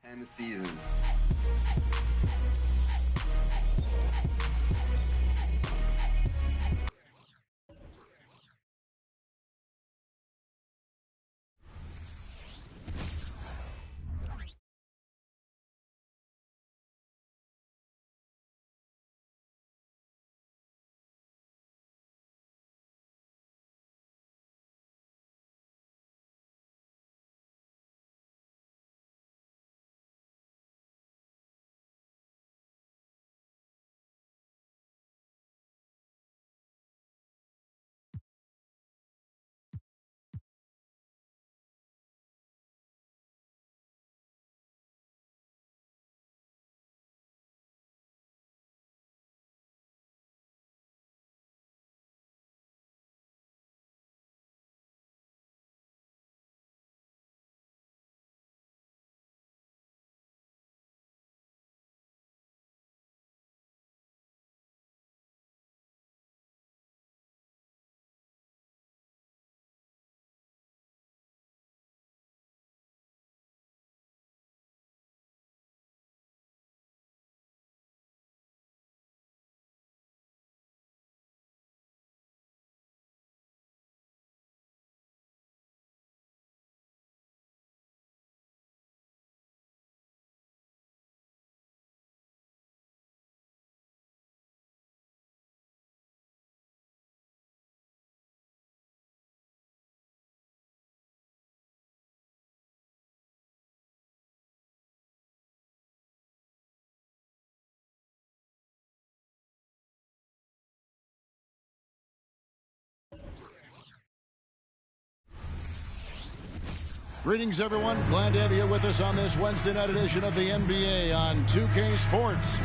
And the seasons. Greetings, everyone. Glad to have you with us on this Wednesday night edition of the NBA on 2K Sports.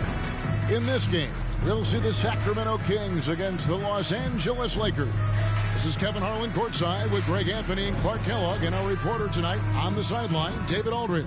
In this game, we'll see the Sacramento Kings against the Los Angeles Lakers. This is Kevin Harlan courtside with Greg Anthony and Clark Kellogg, and our reporter tonight on the sideline, David Aldridge.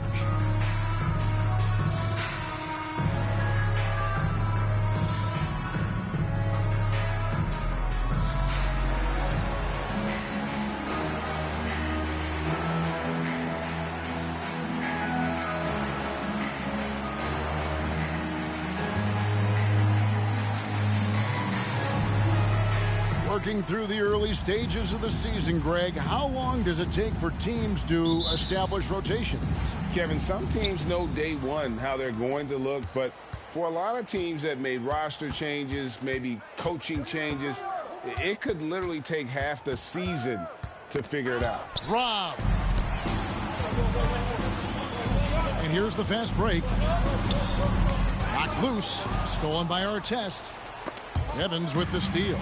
Working through the early stages of the season, Greg, how long does it take for teams to establish rotations? Kevin, some teams know day one how they're going to look, but for a lot of teams that made roster changes, maybe coaching changes, it could literally take half the season to figure it out. Rob. And here's the fast break. Knocked loose. Stolen by Artest. Evans with the steal.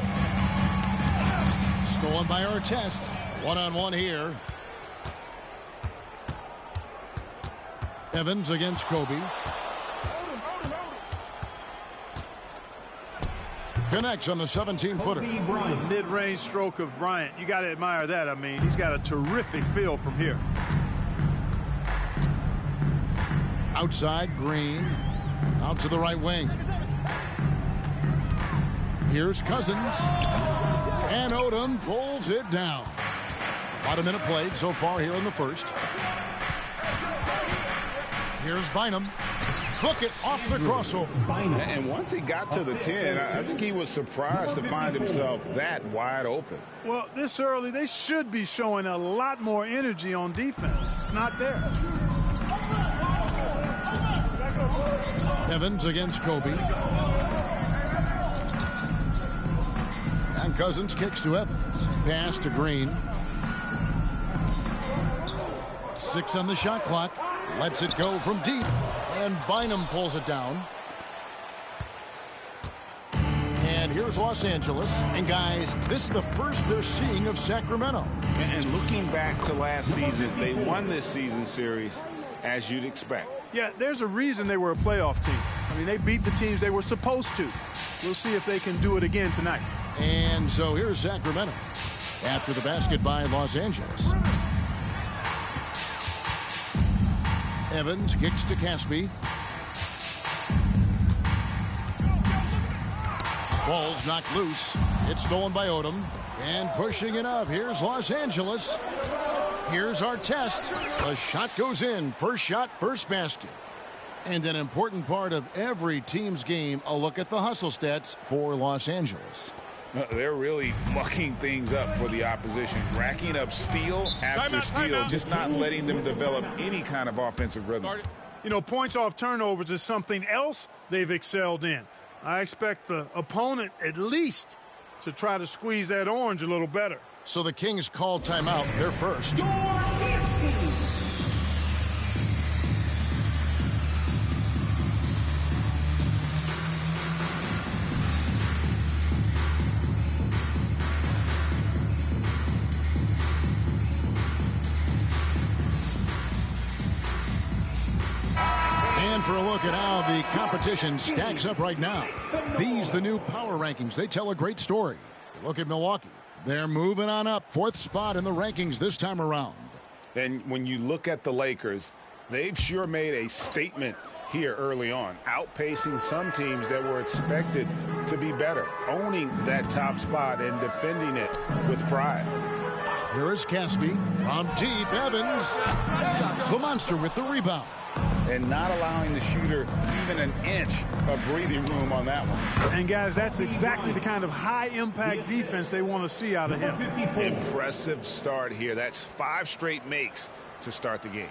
Stolen by Artest. One-on-one here. Evans against Kobe. Connects on the 17-footer. The mid-range stroke of Bryant. You got to admire that. I mean, he's got a terrific feel from here. Outside, Green. Out to the right wing. Here's Cousins. And Odom pulls it down. About a minute played so far here in the first. Here's Bynum. Hook it off the crossover. And once he got to the 10, I think he was surprised to find himself that wide open. Well, this early, they should be showing a lot more energy on defense. It's not there. Evans against Kobe. And Cousins kicks to Evans. Pass to Green. 6 on the shot clock. Lets it go from deep. And Bynum pulls it down. And here's Los Angeles. And guys, this is the first they're seeing of Sacramento. And looking back to last season, they won this season series as you'd expect. Yeah, there's a reason they were a playoff team. I mean, they beat the teams they were supposed to. We'll see if they can do it again tonight. And so here's Sacramento after the basket by Los Angeles. Evans kicks to Caspi. Ball's knocked loose. It's stolen by Odom. And pushing it up. Here's Los Angeles. Here's Artest. The shot goes in. First shot, first basket. And an important part of every team's game, a look at the hustle stats for Los Angeles. They're really mucking things up for the opposition, racking up steal after steal, just not letting them develop any kind of offensive rhythm. You know, points off turnovers is something else they've excelled in. I expect the opponent at least to try to squeeze that orange a little better. So the Kings call timeout. They're first. And for a look at how the competition stacks up right now. These the new power rankings. They tell a great story. Look at Milwaukee. They're moving on up. 4th spot in the rankings this time around. And when you look at the Lakers, they've sure made a statement here early on, outpacing some teams that were expected to be better, owning that top spot and defending it with pride. Here is Caspi from deep. Evans, the monster with the rebound. And not allowing the shooter even an inch of breathing room on that one. And, guys, that's exactly the kind of high-impact defense they want to see out of him. Impressive start here. That's 5 straight makes to start the game.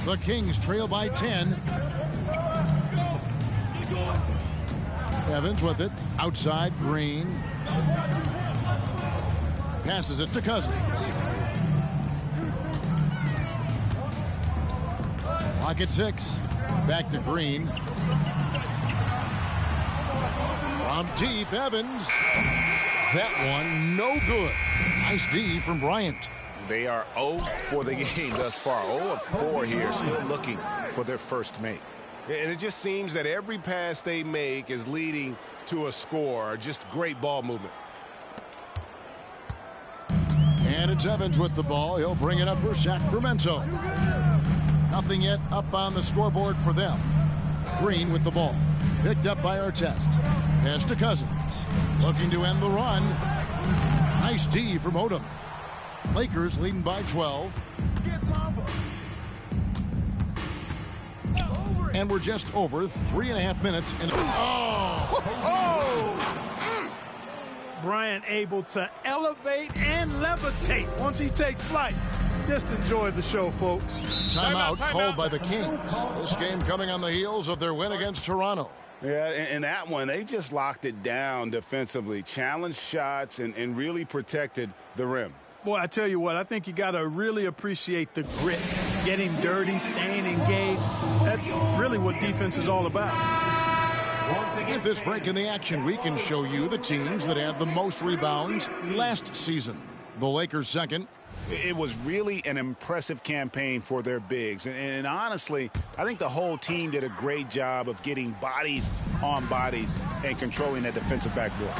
The Kings trail by 10. Evans with it. Outside, Green. Passes it to Cousins. Clock at 6. Back to Green. From deep, Evans. That one, no good. Nice D from Bryant. They are 0 for the game thus far. 0 of 4 here, still looking for their first make. And it just seems that every pass they make is leading to a score. Just great ball movement. And it's Evans with the ball. He'll bring it up for Sacramento. Nothing yet up on the scoreboard for them. Green with the ball. Picked up by Artest. Pass to Cousins. Looking to end the run. Nice D from Odom. Lakers leading by 12. And we're just over 3.5 minutes. Bryant able to elevate and levitate once he takes flight. Just enjoy the show, folks. Timeout called by the Kings. This game coming on the heels of their win against Toronto. Yeah, and that one, they just locked it down defensively, challenged shots, and really protected the rim. Boy, I tell you what, I think you got to really appreciate the grit, getting dirty, staying engaged. That's really what defense is all about. With this break in the action, we can show you the teams that had the most rebounds last season. The Lakers second. It was really an impressive campaign for their bigs. And honestly, I think the whole team did a great job of getting bodies on bodies and controlling that defensive backboard.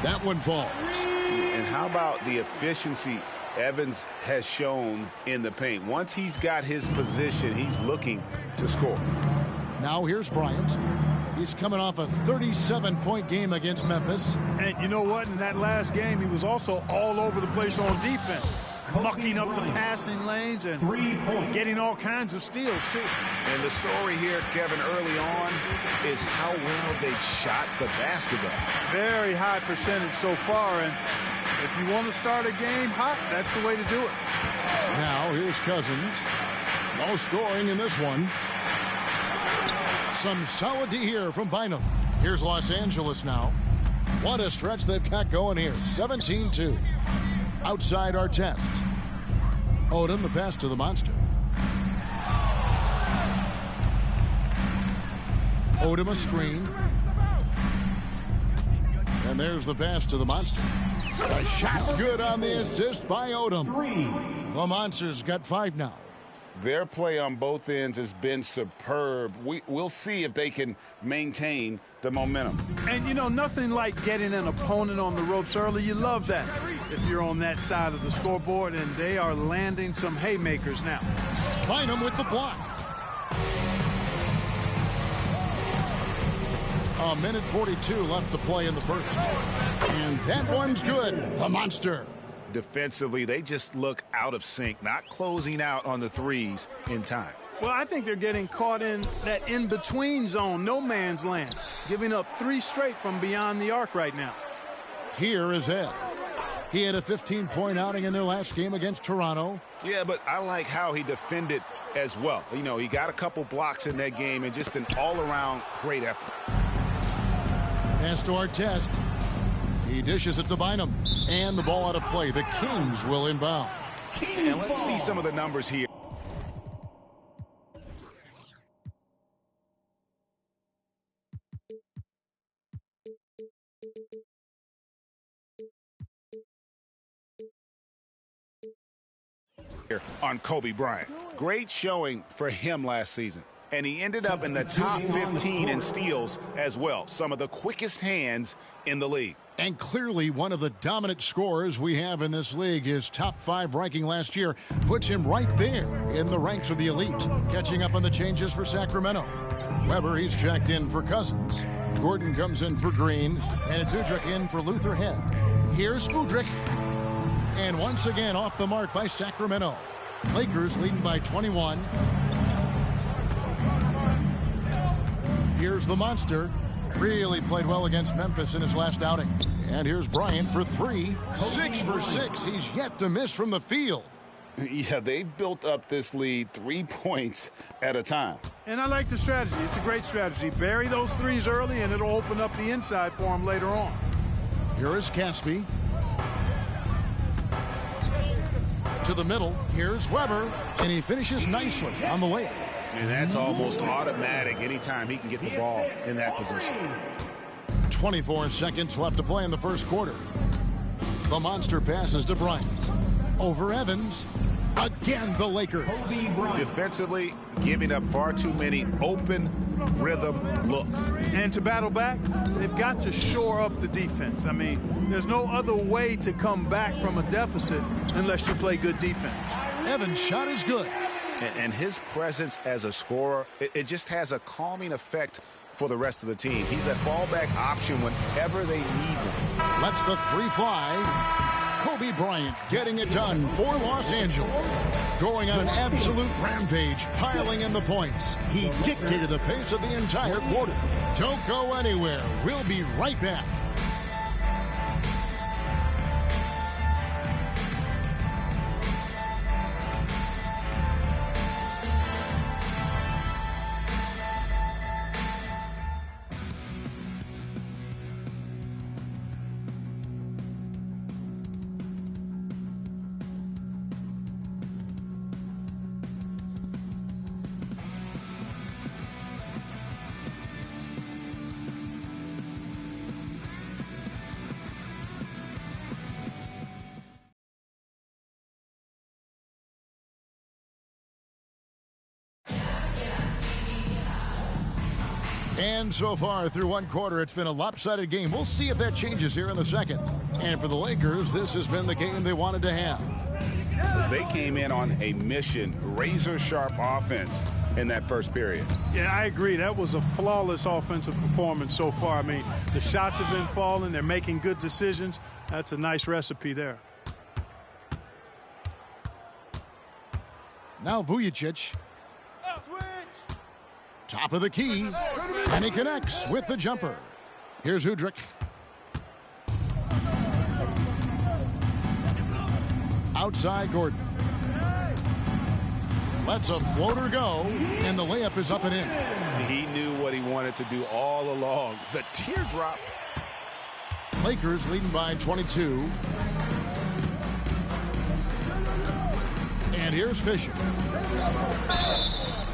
That one falls. And how about the efficiency Evans has shown in the paint? Once he's got his position, he's looking to score. Now here's Bryant. He's coming off a 37-point game against Memphis. And you know what? In that last game, he was also all over the place on defense, mucking up the passing lanes and getting all kinds of steals, too. And the story here, Kevin, early on is how well they shot the basketball. Very high percentage so far, and if you want to start a game hot, that's the way to do it. Now here's Cousins. No scoring in this one. Some solid D here from Bynum. Here's Los Angeles now. What a stretch they've got going here. 17-2. Outside Artest. Odom, the pass to the monster. Odom a screen. And there's the pass to the monster. The shot's good on the assist by Odom. The Monsters got 5 now. Their play on both ends has been superb. We'll see if they can maintain the momentum. And, you know, nothing like getting an opponent on the ropes early. You love that if you're on that side of the scoreboard, and they are landing some haymakers now. Bynum with the block. A minute 42 left to play in the first. And that one's good. The monster. Defensively, they just look out of sync, not closing out on the threes in time. Well, I think they're getting caught in that in-between zone, no man's land, giving up 3 straight from beyond the arc right now. Here is Ed. He had a 15-point outing in their last game against Toronto. Yeah, but I like how he defended as well. You know, he got a couple blocks in that game and just an all-around great effort. Pass to Artest. He dishes it to Bynum. And the ball out of play. The Kings will inbound. And let's see some of the numbers here. On Kobe Bryant. Great showing for him last season. And he ended up in the top 15 in steals as well. Some of the quickest hands in the league. And clearly one of the dominant scorers we have in this league. His top 5 ranking last year puts him right there in the ranks of the elite. Catching up on the changes for Sacramento. Weber, he's checked in for Cousins. Gordon comes in for Green. And it's Udrih in for Luther Head. Here's Udrih. And once again off the mark by Sacramento. Lakers leading by 21. Here's the monster. Really played well against Memphis in his last outing. And here's Bryant for 3. 6 for 6. He's yet to miss from the field. Yeah, they've built up this lead 3 points at a time. And I like the strategy. It's a great strategy. Bury those threes early, and it'll open up the inside for him later on. Here is Caspi. To the middle. Here's Weber. And he finishes nicely on the layup. And that's almost automatic anytime he can get the ball in that position. 24 seconds left to play in the first quarter. The monster passes to Bryant. Over Evans. Again, the Lakers. Defensively, giving up far too many open rhythm looks. And to battle back, they've got to shore up the defense. I mean, there's no other way to come back from a deficit unless you play good defense. Evans' shot is good. And his presence as a scorer, it just has a calming effect for the rest of the team. He's a fallback option whenever they need him. Lets the 3 fly. Kobe Bryant getting it done for Los Angeles. Going on an absolute rampage, piling in the points. He dictated the pace of the entire quarter. Don't go anywhere. We'll be right back. And so far through one quarter, it's been a lopsided game. We'll see if that changes here in the second. And for the Lakers, this has been the game they wanted to have. They came in on a mission, razor-sharp offense in that first period. Yeah, I agree. That was a flawless offensive performance so far. I mean, the shots have been falling. They're making good decisions. That's a nice recipe there. Now Vujicic. Top of the key. And he connects with the jumper. Here's Udrih. Outside Gordon. Lets a floater go. And the layup is up and in. He knew what he wanted to do all along. The teardrop. Lakers leading by 22. And here's Fisher.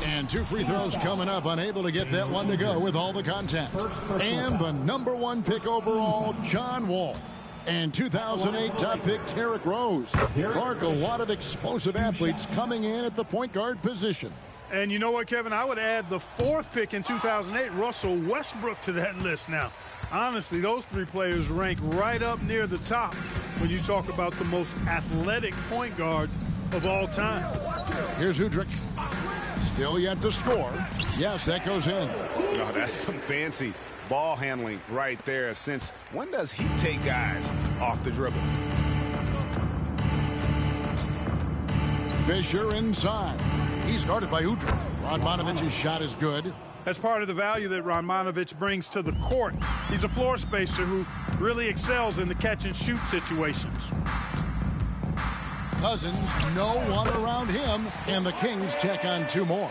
And 2 free throws coming up. Unable to get that one to go with all the contact. And the #1 pick overall, John Wall. And 2008 top pick, Derrick Rose. Clark, a lot of explosive athletes coming in at the point guard position. And you know what, Kevin? I would add the 4th pick in 2008, Russell Westbrook, to that list now. Honestly, those 3 players rank right up near the top when you talk about the most athletic point guards of all time. Here's Udrih. Still yet to score. Yes, that goes in. Oh, that's some fancy ball handling right there. Since when does he take guys off the dribble? Fisher inside. He's guarded by Udrih. Radmanovic's shot is good. That's part of the value that Radmanovic brings to the court. He's a floor spacer who really excels in the catch-and-shoot situations. Cousins, no one around him, and the Kings check on two more.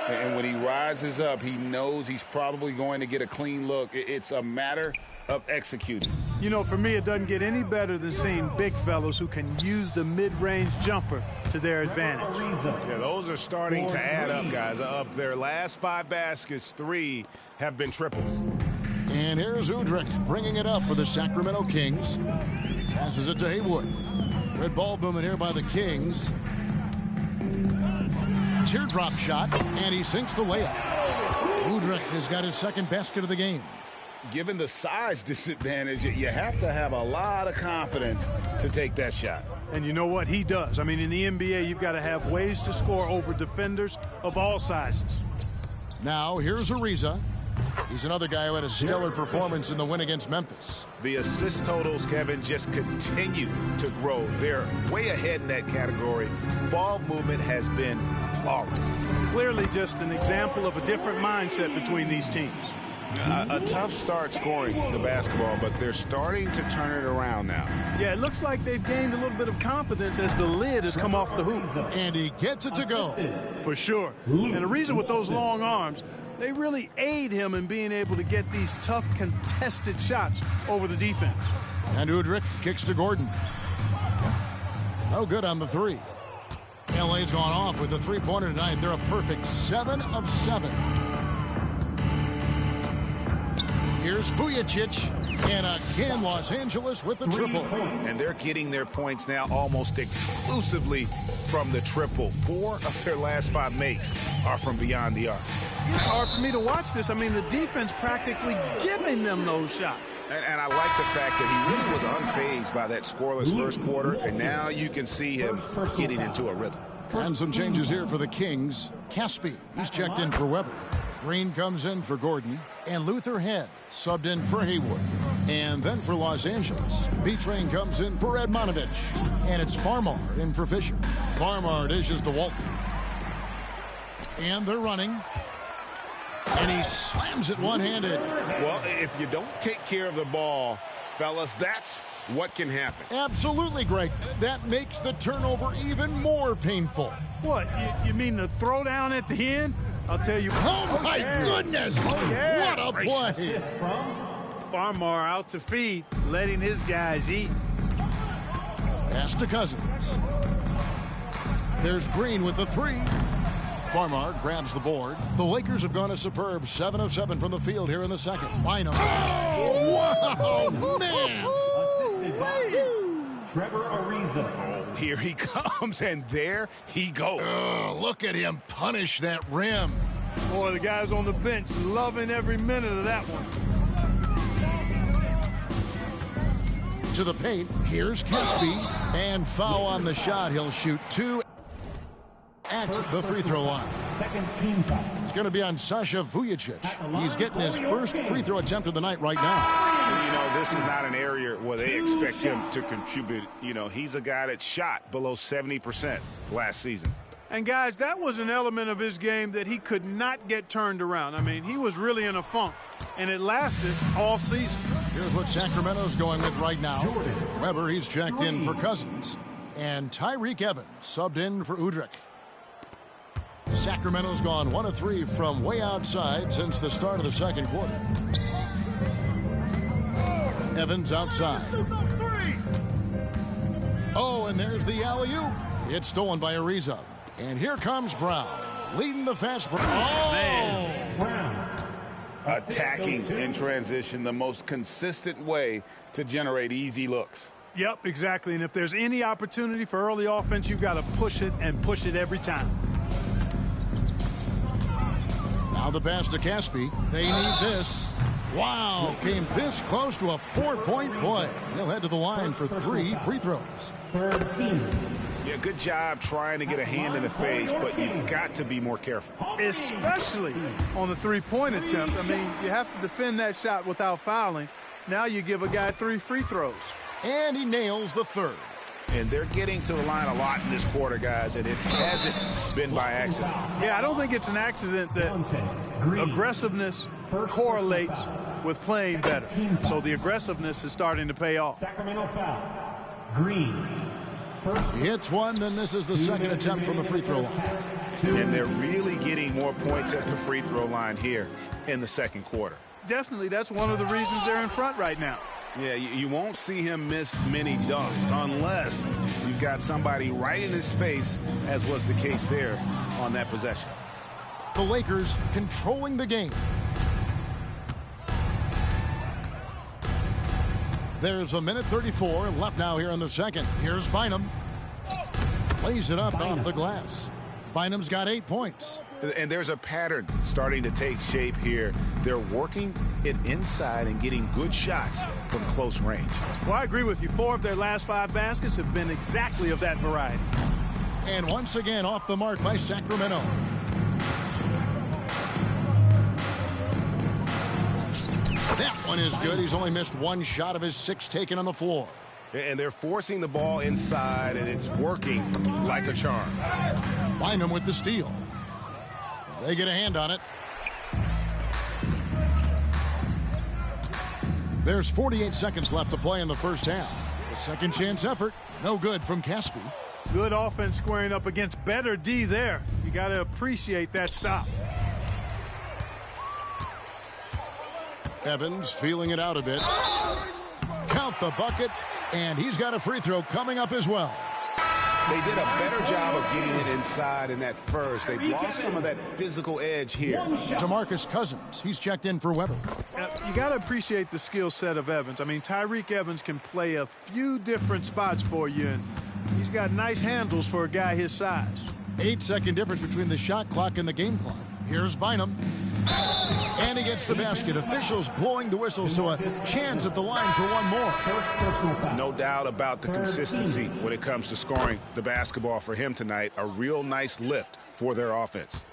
And when he rises up, he knows he's probably going to get a clean look. It's a matter of executing. You know, for me, it doesn't get any better than seeing big fellows who can use the mid-range jumper to their advantage. Yeah, those are starting to add up, guys. Of their last 5 baskets, 3 have been triples. And here's Udrih bringing it up for the Sacramento Kings. Passes it to Haywood. Good ball movement here by the Kings. Teardrop shot, and he sinks the layup. Udrih has got his second basket of the game. Given the size disadvantage, you have to have a lot of confidence to take that shot. And you know what? He does. I mean, in the NBA, you've got to have ways to score over defenders of all sizes. Now, here's Ariza. He's another guy who had a stellar performance in the win against Memphis. The assist totals, Kevin, just continue to grow. They're way ahead in that category. Ball movement has been flawless. Clearly just an example of a different mindset between these teams. A tough start scoring the basketball, but they're starting to turn it around now. Yeah, it looks like they've gained a little bit of confidence as the lid has come off the hoop. And he gets it to go. For sure. And the reason with those long arms, they really aid him in being able to get these tough contested shots over the defense. And Udrih kicks to Gordon. No good on the 3. LA's gone off with a 3-pointer tonight. They're a perfect 7 of 7. Here's Vujicic, and again Los Angeles with the triple. And they're getting their points now almost exclusively from the triple. 4 of their last 5 makes are from beyond the arc. It's hard for me to watch this. I mean, the defense practically giving them those shots. And I like the fact that he really was unfazed by that scoreless first quarter, and now you can see him getting into a rhythm. And some changes here for the Kings. Caspi, he's checked in for Weber. Green comes in for Gordon, and Luther Head subbed in for Haywood. And then for Los Angeles, B-Train comes in for Radmanovic, and it's Farmar in for Fisher. Farmar dishes to Walton. And they're running. And he slams it one-handed. Well, if you don't take care of the ball, fellas, that's what can happen. Absolutely, Greg. That makes the turnover even more painful. What, you mean the throwdown at the end? I'll tell you. Oh, my goodness. What a play. Farmar out to feed, letting his guys eat. Pass to Cousins. There's Green with the 3. Farmar grabs the board. The Lakers have gone a superb 7 of 7 from the field here in the second. Line up. Oh, wow, man. Assisted by Trevor Ariza. Oh, here he comes, and there he goes. Look at him punish that rim. Boy, the guys on the bench loving every minute of that one. To the paint. Here's Caspi. And foul on the shot. He'll shoot 2 at the free throw line. Second team foul. It's going to be on Sasha Vujicic. He's getting his first free throw attempt of the night right now. You know, this is not an area where they expect him to contribute. You know, he's a guy that shot below 70% last season. And, guys, that was an element of his game that he could not get turned around. I mean, he was really in a funk, and it lasted all season. Here's what Sacramento's going with right now. Weber, he's checked in for Cousins. And Tyreek Evans subbed in for Udrih. Sacramento's gone 1 of 3 from way outside since the start of the second quarter. Evans outside. Oh, and there's the alley-oop. It's stolen by Ariza. And here comes Brown, leading the fast break. Oh! Brown. Attacking in transition, the most consistent way to generate easy looks. Yep, exactly. And if there's any opportunity for early offense, you've got to push it and push it every time. Now the pass to Caspi. They need this. Wow, came this close to a 4-point play. He'll head to the line for 3 free throws. Third team. Yeah, good job trying to get a hand in the face, but you've got to be more careful. Especially on the three-point attempt. I mean, you have to defend that shot without fouling. Now you give a guy 3 free throws. And he nails the third. And they're getting to the line a lot in this quarter, guys, and it hasn't been by accident. Yeah, I don't think it's an accident that aggressiveness correlates with playing better. So the aggressiveness is starting to pay off. Sacramento foul. Green. First. He hits one, then misses the second attempt from the free throw line. And they're really getting more points at the free throw line here in the second quarter. Definitely, that's one of the reasons they're in front right now. Yeah, you won't see him miss many dunks unless you've got somebody right in his face, as was the case there on that possession. The Lakers controlling the game. There's a minute 34 left now here in the second. Here's Bynum. Plays it up off the glass. Bynum's got 8 points. And there's a pattern starting to take shape here. They're working it inside and getting good shots from close range. Well, I agree with you. 4 of their last 5 baskets have been exactly of that variety. And once again off the mark by Sacramento. That one is good. He's only missed 1 shot of his 6 taken on the floor. And they're forcing the ball inside, and it's working like a charm. Bynum with the steal. They get a hand on it. There's 48 seconds left to play in the first half. A second chance effort. No good from Caspi. Good offense squaring up against better D there. You got to appreciate that stop. Evans feeling it out a bit. Count the bucket, and he's got a free throw coming up as well. They did a better job of getting it inside in that first. They've lost some of that physical edge here. DeMarcus Cousins, he's checked in for Weber. You got to appreciate the skill set of Evans. I mean, Tyreek Evans can play a few different spots for you, and he's got nice handles for a guy his size. 8-second difference between the shot clock and the game clock. Here's Bynum. And he gets the basket. Officials blowing the whistle, so a chance at the line for one more. No doubt about the consistency when it comes to scoring the basketball for him tonight. A real nice lift for their offense.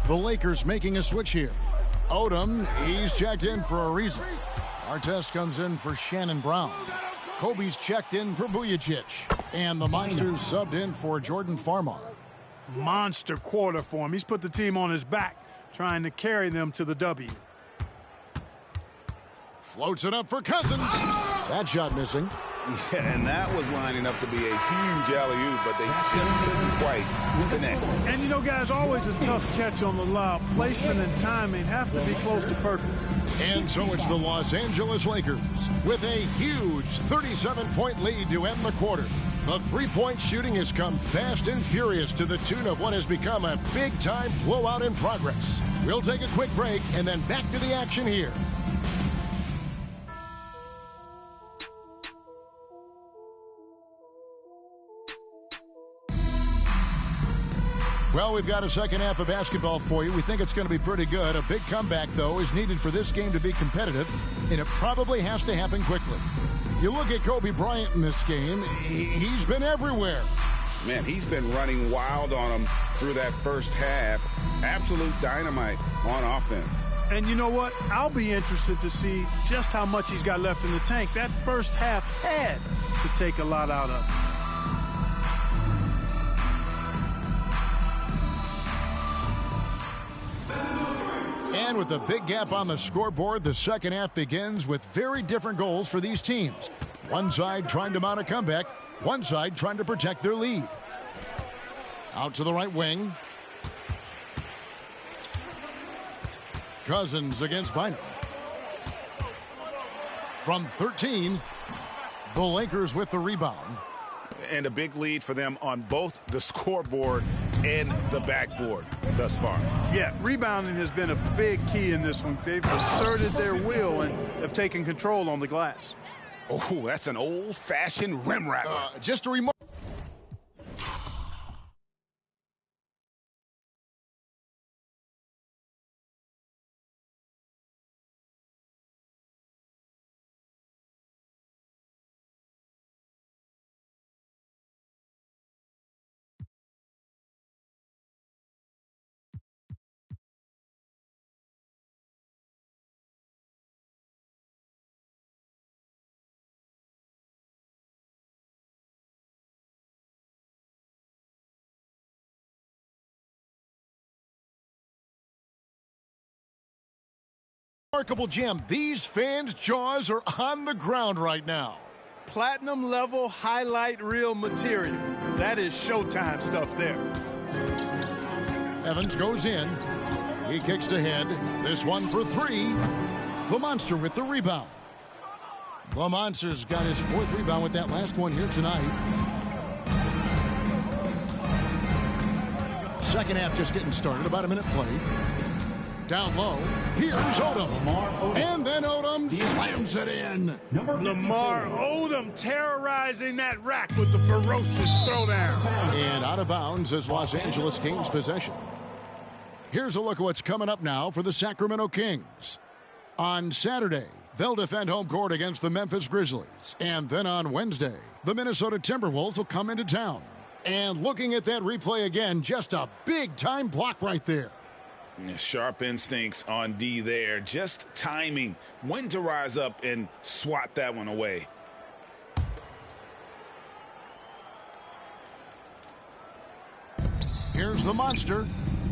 The Lakers making a switch here. Odom, he's checked in for a reason. Artest comes in for Shannon Brown. Kobe's checked in for Vujacic. And the Monsters subbed in for Jordan Farmar. Monster quarter for him. He's put the team on his back, trying to carry them to the W. Floats it up for Cousins. That shot missing. Yeah, and that was lining up to be a huge alley-oop, but they just couldn't quite connect. And, you know, guys, always a tough catch on the lob. Placement and timing have to be close to perfect. And so it's the Los Angeles Lakers with a huge 37-point lead to end the quarter. The three-point shooting has come fast and furious to the tune of what has become a big-time blowout in progress. We'll take a quick break and then back to the action here. Well, we've got a second half of basketball for you. We think it's going to be pretty good. A big comeback, though, is needed for this game to be competitive, and it probably has to happen quickly. You look at Kobe Bryant in this game, he's been everywhere. Man, he's been running wild on them through that first half. Absolute dynamite on offense. And you know what? I'll be interested to see just how much he's got left in the tank. That first half had to take a lot out of him. And with a big gap on the scoreboard, the second half begins with very different goals for these teams. One side trying to mount a comeback, one side trying to protect their lead. Out to the right wing. Cousins against Bynum. From 13, the Lakers with the rebound. And a big lead for them on both the scoreboard and the backboard thus far. Yeah, rebounding has been a big key in this one. They've asserted their will and have taken control on the glass. Oh, that's an old-fashioned rim rattler. Just a remark. Remarkable, Jim. These fans' jaws are on the ground right now. Platinum level highlight reel material. That is Showtime stuff there. Evans goes in. He kicks to head. This one for three. The Monster with the rebound. The Monster's got his fourth rebound with that last one here tonight. Second half just getting started. About a minute played. Down low. Here's Odom. And then Odom slams it in. Lamar Odom terrorizing that rack with the ferocious throwdown. And out of bounds as Los Angeles Kings possession. Here's a look at what's coming up now for the Sacramento Kings. On Saturday, they'll defend home court against the Memphis Grizzlies. And then on Wednesday, the Minnesota Timberwolves will come into town. And looking at that replay again, just a big-time block right there. Sharp instincts on D there. Just timing. When to rise up and swat that one away. Here's the Monster.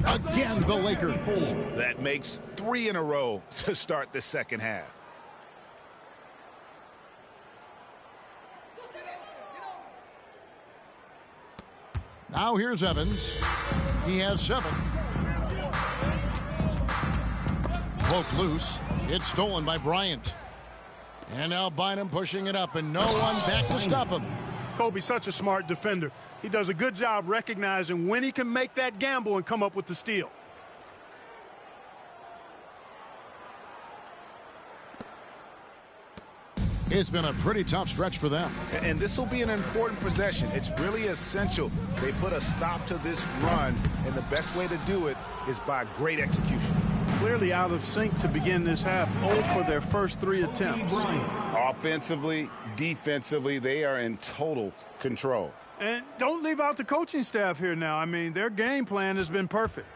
Again, the Lakers. That makes 3 in a row to start the second half. Now here's Evans. He has 7. Poked loose. It's stolen by Bryant. And now Bynum pushing it up, and no one back to stop him. Kobe's such a smart defender. He does a good job recognizing when he can make that gamble and come up with the steal. It's been a pretty tough stretch for them. And this will be an important possession. It's really essential they put a stop to this run, and the best way to do it is by great execution. Clearly out of sync to begin this half. 0 for their first 3 attempts. Offensively, defensively, they are in total control. And don't leave out the coaching staff here now. I mean, their game plan has been perfect.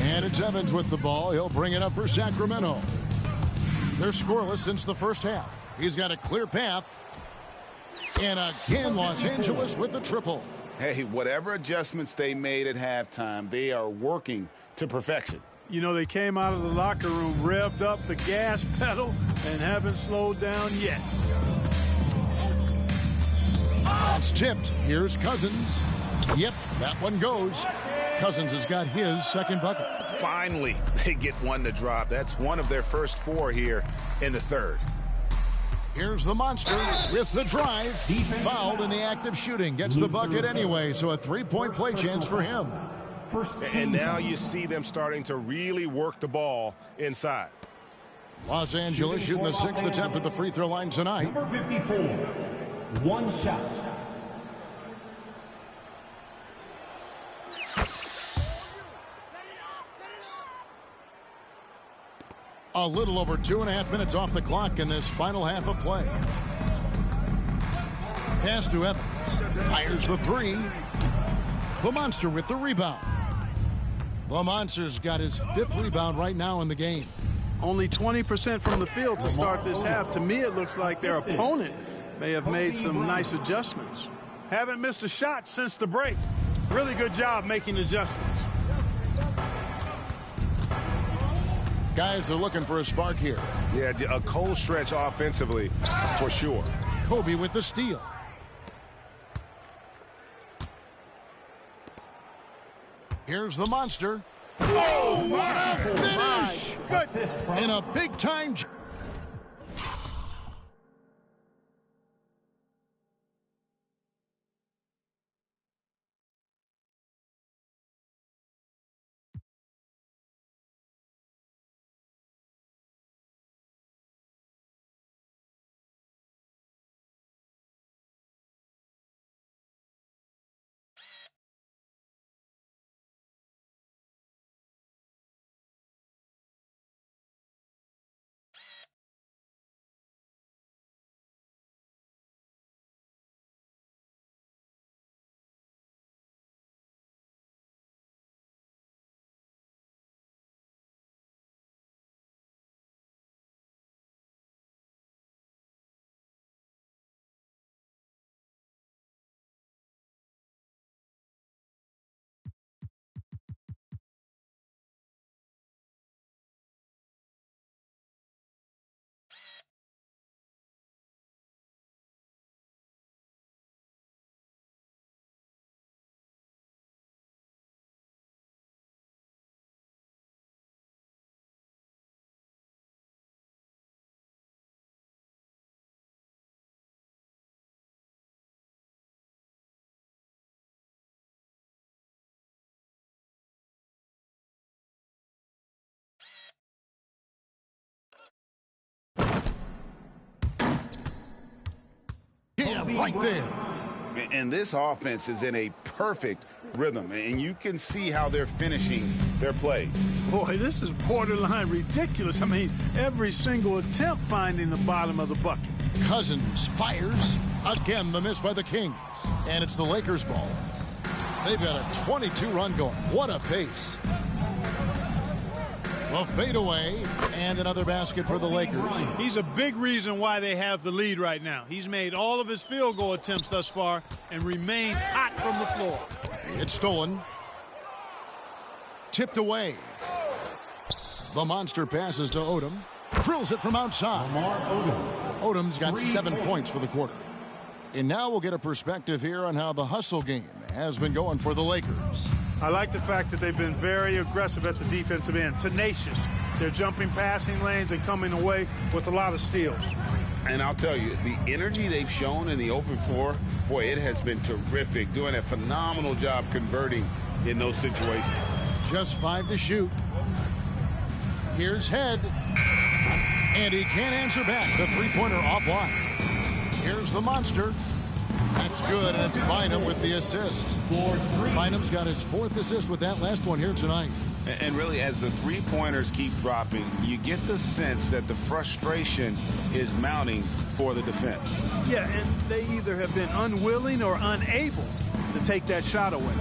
And it's Evans with the ball. He'll bring it up for Sacramento. They're scoreless since the first half. He's got a clear path. And again, Los Angeles with the triple. Hey, whatever adjustments they made at halftime, they are working to perfection. You know, they came out of the locker room, revved up the gas pedal, and haven't slowed down yet. It's tipped. Here's Cousins. Yep, that one goes. Cousins has got his second bucket. Finally, they get one to drop. That's one of their first 4 here in the third. Here's the Monster with the drive. Fouled in the act of shooting. Gets the bucket anyway, so a 3-point play chance for him. And now you see them starting to really work the ball inside. Los Angeles shooting the 6th attempt at the free throw line tonight. Number 54, one shot. A little over 2.5 minutes off the clock in this final half of play. Pass to Evans. Fires the 3. The Monster with the rebound. The Monster's got his 5th rebound right now in the game. Only 20% from the field to start this half. To me, it looks like their opponent may have made some nice adjustments. Haven't missed a shot since the break. Really good job making adjustments. Guys are looking for a spark here. Yeah, a cold stretch offensively for sure. Kobe with the steal. Here's the Monster. Oh, what a finish! Good. In a big-time... right there. And this offense is in a perfect rhythm, and you can see how they're finishing their plays. Boy, this is borderline ridiculous. I mean, every single attempt finding the bottom of the bucket. Cousins fires. Again, the miss by the Kings. And it's the Lakers' ball. They've got a 22-run going. What a pace. A fadeaway, and another basket for the Lakers. He's a big reason why they have the lead right now. He's made all of his field goal attempts thus far and remains hot from the floor. It's stolen. Tipped away. The monster passes to Odom. Drills it from outside. Odom's got 7 points for the quarter. And now we'll get a perspective here on how the hustle game has been going for the Lakers. I like the fact that they've been very aggressive at the defensive end, tenacious. They're jumping passing lanes and coming away with a lot of steals. And I'll tell you, the energy they've shown in the open floor, boy, it has been terrific, doing a phenomenal job converting in those situations. Just 5 to shoot. Here's Head. And he can't answer back. The three-pointer offline. Here's the monster. That's good, and it's Bynum with the assist. Bynum's got his 4th assist with that last one here tonight. And really, as the three-pointers keep dropping, you get the sense that the frustration is mounting for the defense. Yeah, and they either have been unwilling or unable to take that shot away.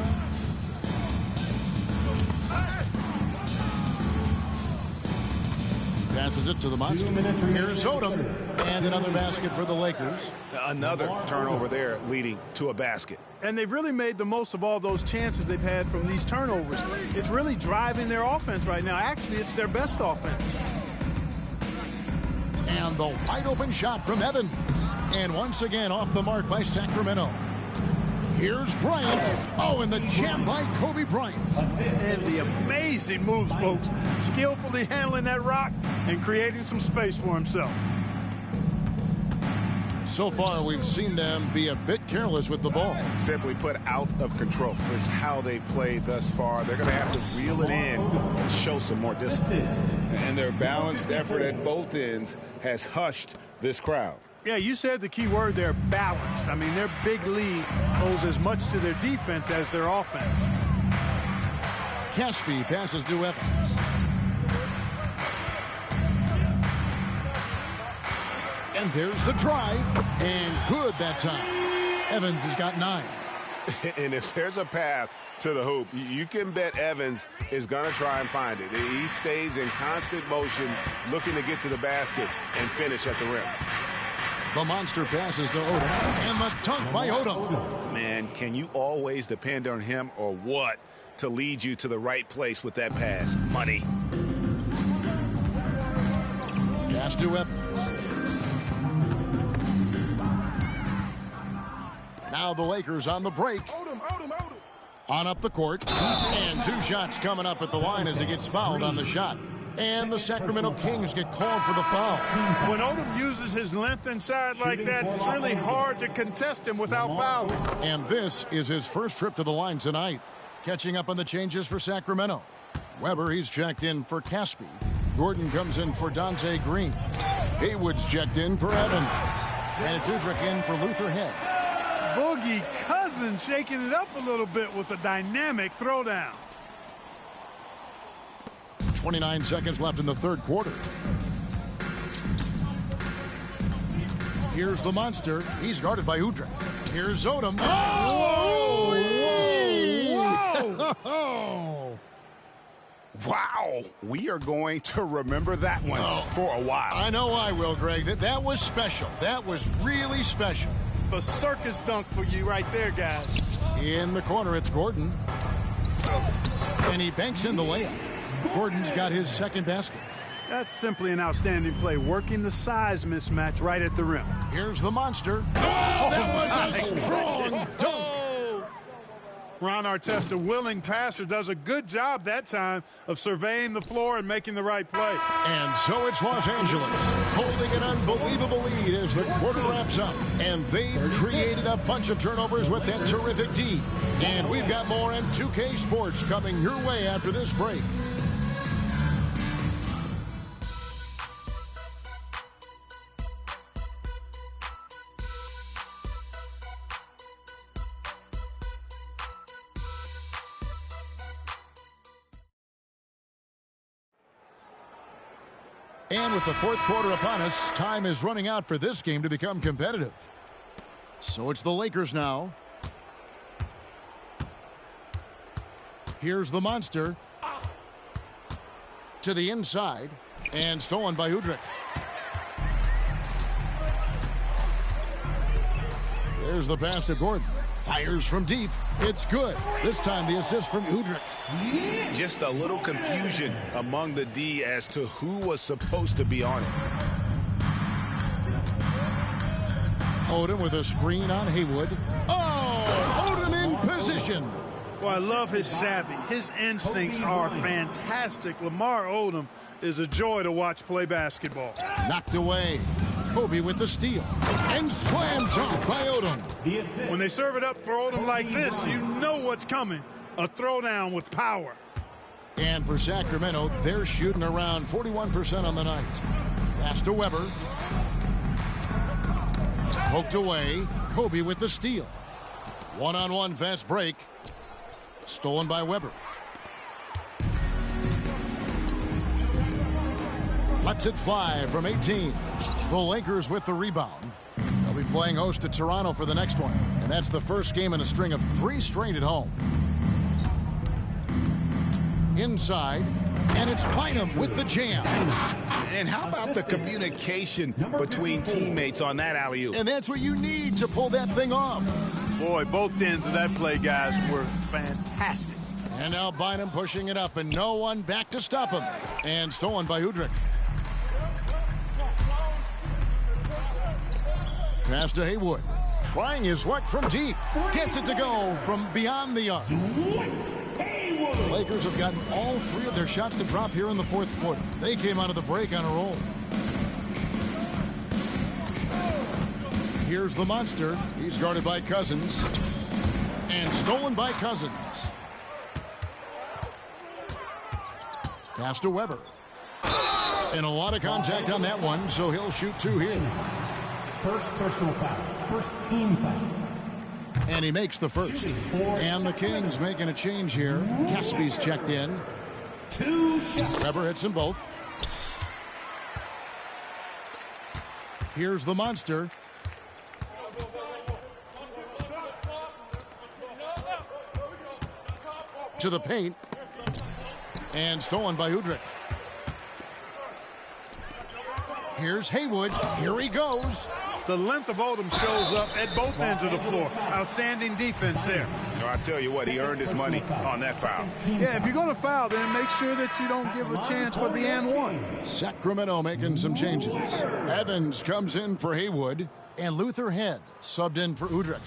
Passes it to the monster. Here's Odom. And another basket for the Lakers. Another turnover there leading to a basket. And they've really made the most of all those chances they've had from these turnovers. It's really driving their offense right now. Actually, it's their best offense. And the wide open shot from Evans. And once again off the mark by Sacramento. Here's Bryant. Oh, and the jam by Kobe Bryant. And the amazing moves, folks. Skillfully handling that rock and creating some space for himself. So far, we've seen them be a bit careless with the ball. Simply put, out of control is how they've played thus far. They're going to have to reel it in and show some more discipline. And their balanced effort at both ends has hushed this crowd. Yeah, you said the key word there, balanced. I mean, their big lead owes as much to their defense as their offense. Caspi passes to Evans. And there's the drive. And good that time. Evans has got 9. And if there's a path to the hoop, you can bet Evans is going to try and find it. He stays in constant motion, looking to get to the basket and finish at the rim. The monster passes to Odom. And the dunk by Odom. Man, can you always depend on him or what to lead you to the right place with that pass? Money. Pass to Evans. Now the Lakers on the break. On up the court. And 2 shots coming up at the line as he gets fouled on the shot. And the Sacramento Kings get called for the foul. When Odom uses his length inside like that, it's really hard to contest him without fouling. And this is his first trip to the line tonight. Catching up on the changes for Sacramento. Weber, he's checked in for Caspi. Gordon comes in for Dante Green. Haywood's checked in for Evans. And it's Udrich in for Luther Head. Boogie Cousins shaking it up a little bit with a dynamic throwdown. 29 seconds left in the third quarter. Here's the monster. He's guarded by Udrich. Here's Odom. Oh! Whoa! Whoa! Wow. We are going to remember that one for a while. I know I will, Greg. That was special. That was really special. A circus dunk for you right there, guys. In the corner, it's Gordon. And he banks in the layup. Gordon's got his second basket. That's simply an outstanding play, working the size mismatch right at the rim. Here's the monster. Oh, that was a strong dunk. Ron Artest, a willing passer, does a good job that time of surveying the floor and making the right play. And so it's Los Angeles holding an unbelievable lead as the quarter wraps up. And they've created a bunch of turnovers with that terrific D. And we've got more M2K Sports coming your way after this break. And with the fourth quarter upon us, time is running out for this game to become competitive. So it's the Lakers now. Here's the monster. To the inside. And stolen by Udrih. There's the pass to Gordon. Fires from deep. It's good. This time the assist from Udrih. Just a little confusion among the D as to who was supposed to be on it. Odom with a screen on Haywood. Oh, Odom in position. Well, I love his savvy. His instincts are fantastic. Lamar Odom is a joy to watch play basketball. Knocked away. Kobe with the steal. And slam dunk by Odom. When they serve it up for Odom like this, you know what's coming. A throwdown with power. And for Sacramento, they're shooting around 41% on the night. Pass to Weber. Poked away. Kobe with the steal. One-on-one fast break. Stolen by Weber. Lets it fly from 18. The Lakers with the rebound. They'll be playing host to Toronto for the next one. And that's the first game in a string of 3 straight at home. Inside. And it's Bynum with the jam. And how about the communication between teammates on that alley-oop? And that's what you need to pull that thing off. Boy, both ends of that play, guys, were fantastic. And now Bynum pushing it up, and no one back to stop him. And stolen by Udrih. Pass to Haywood. Trying his luck from deep. Gets it to go from beyond the arc. The Lakers have gotten all 3 of their shots to drop here in the fourth quarter. They came out of the break on a roll. Here's the monster. He's guarded by Cousins. And stolen by Cousins. Pass to Weber. And a lot of contact on that one, so he'll shoot 2 here. First personal foul. First team foul. And he makes the first. And the Kings making a change here. Caspi's checked in. 2 shots. Weber hits them both. Here's the monster. To the paint. And stolen by Udrih. Here's Haywood. Here he goes. The length of Odom shows up at both ends of the floor. Outstanding defense there. So I tell you what, he earned his money on that foul. Yeah, if you're going to foul, then make sure that you don't give a chance for the and one. Sacramento making some changes. Evans comes in for Haywood. And Luther Head subbed in for Udrih.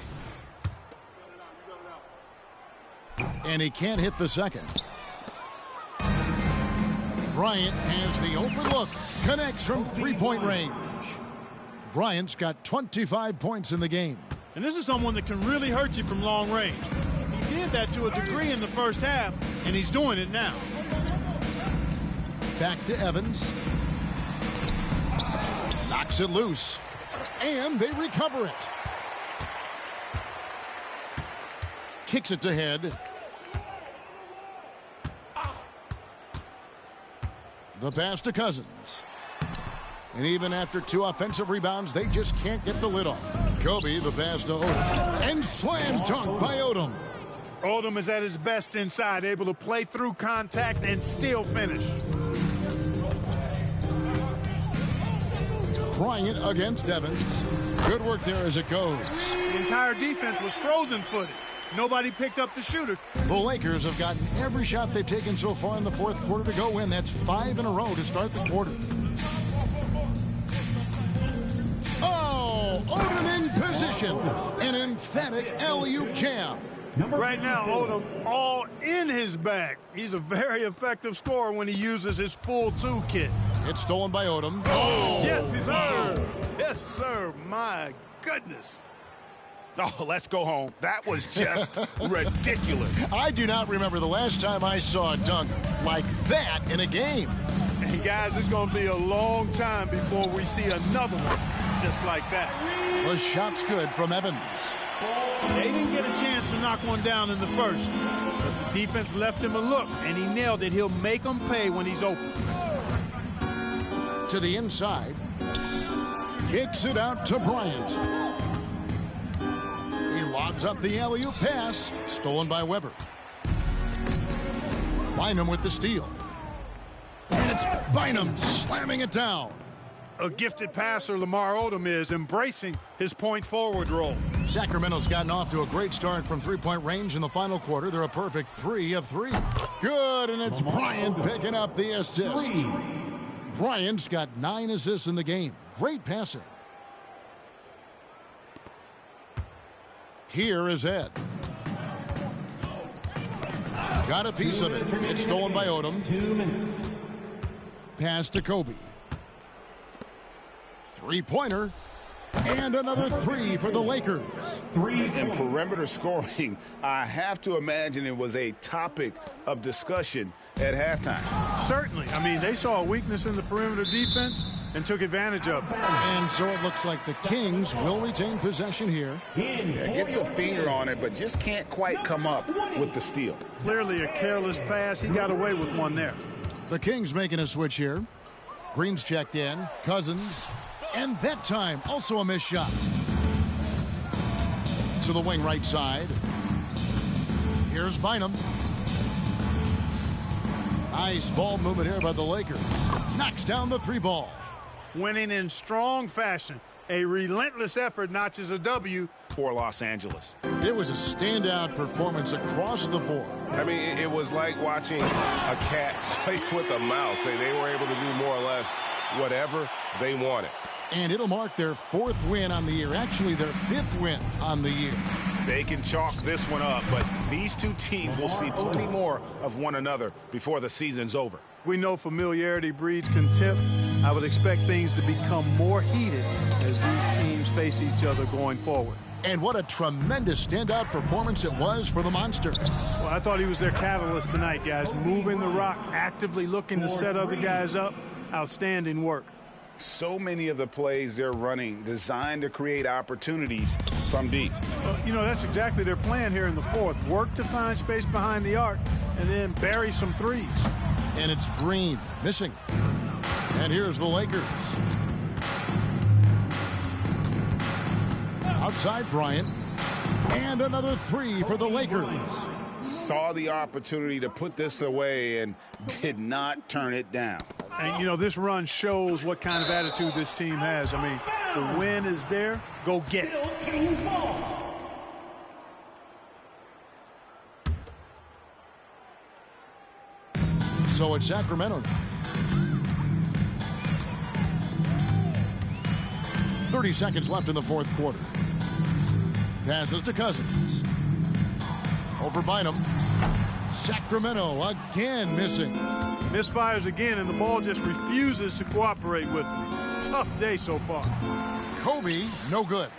And he can't hit the second. Bryant has the open look. Connects from 3-point range. Bryant's got 25 points in the game. And this is someone that can really hurt you from long range. He did that to a degree in the first half, and he's doing it now. Back to Evans. Knocks it loose. And they recover it. Kicks it to Head. The pass to Cousins. And even after 2 offensive rebounds, they just can't get the lid off. Kobe, the pass to Odom. And slam dunk by Odom. Odom is at his best inside, able to play through contact and still finish. Bryant against Evans. Good work there as it goes. The entire defense was frozen-footed. Nobody picked up the shooter. The Lakers have gotten every shot they've taken so far in the fourth quarter to go in. That's 5 in a row to start the quarter. Oh, Odom in position. An emphatic alley-oop jam. Right now, Odom all in his bag. He's a very effective scorer when he uses his full toolkit. It's stolen by Odom. Oh, yes, sir. Yes, sir. My goodness. Oh, let's go home. That was just ridiculous. I do not remember the last time I saw a dunk like that in a game. And guys, it's going to be a long time before we see another one just like that. The shot's good from Evans. They didn't get a chance to knock one down in the first, but the defense left him a look, and he nailed it. He'll make them pay when he's open. To the inside. Kicks it out to Bryant. He lobs up the alley-oop pass. Stolen by Weber. Bynum with the steal. And it's Bynum slamming it down. A gifted passer, Lamar Odom is embracing his point forward role. Sacramento's gotten off to a great start from three-point range in the final quarter. They're a perfect 3 of 3. Good, and it's Bryant picking up the assist. Bryant's got 9 assists in the game. Great passing. Here is Ed. Got a piece of it. It's stolen by Odom. 2 minutes. Pass to Kobe. Three-pointer. And another 3 for the Lakers. 3 In perimeter scoring, I have to imagine it was a topic of discussion at halftime. Certainly. I mean, they saw a weakness in the perimeter defense and took advantage of it. And so it looks like the Kings will retain possession here. Yeah, gets a finger on it, but just can't quite come up with the steal. Clearly a careless pass. He got away with one there. The Kings making a switch here. Green's checked in. Cousins. And that time, also a missed shot. To the wing right side. Here's Bynum. Nice ball movement here by the Lakers. Knocks down the 3 ball. Winning in strong fashion. A relentless effort notches a W for Los Angeles. It was a standout performance across the board. I mean, it was like watching a cat play with a mouse. They were able to do more or less whatever they wanted. And it'll mark their 4th win on the year. Actually, their 5th win on the year. They can chalk this one up, but these two teams will see plenty more of one another before the season's over. We know familiarity breeds contempt. I would expect things to become more heated as these teams face each other going forward. And what a tremendous standout performance it was for the Monster. Well, I thought he was their catalyst tonight, guys. Moving the rock, actively looking to set other guys up. Outstanding work. So many of the plays they're running designed to create opportunities from deep. You know, that's exactly their plan here in the 4th. Work to find space behind the arc and then bury some threes. And it's Green missing. And here's the Lakers. Outside Bryant. And another 3 for the Lakers. Saw the opportunity to put this away and did not turn it down. And, you know, this run shows what kind of attitude this team has. I mean, the win is there. Go get it. So it's Sacramento now. 30 seconds left in the 4th quarter. Passes to Cousins. Over Bynum. Sacramento again missing. Misfires again, and the ball just refuses to cooperate with him. It's a tough day so far. Kobe, no good.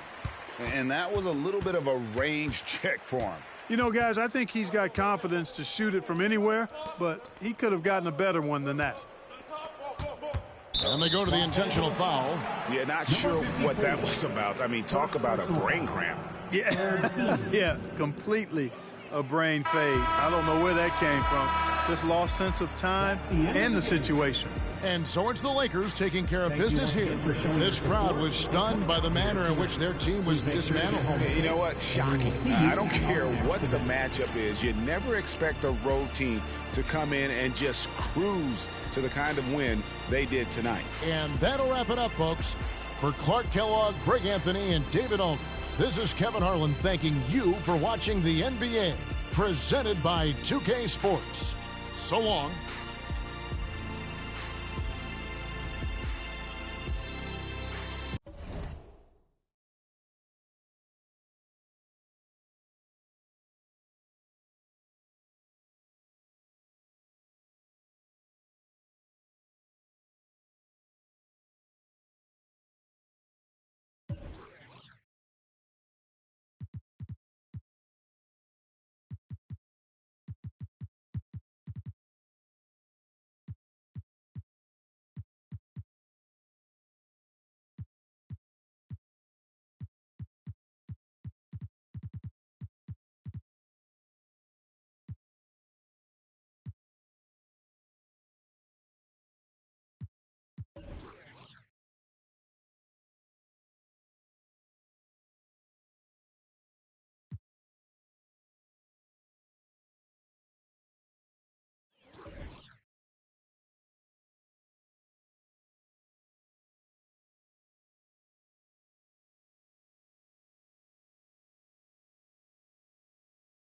And that was a little bit of a range check for him. You know, guys, I think he's got confidence to shoot it from anywhere, but he could have gotten a better one than that. And they go to the intentional foul. Yeah, not sure what that was about. I mean, talk about a brain cramp. Yeah, yeah, completely a brain fade. I don't know where that came from. Just lost sense of time and the situation. And so it's the Lakers taking care of business here. This crowd was stunned by the manner in which their team was dismantled. You know what? Shocking. I don't care what the matchup is. You never expect a road team to come in and just cruise to the kind of win they did tonight. And that'll wrap it up, folks. For Clark Kellogg, Greg Anthony, and David Aldridge, this is Kevin Harlan thanking you for watching the NBA, presented by 2K Sports. So long.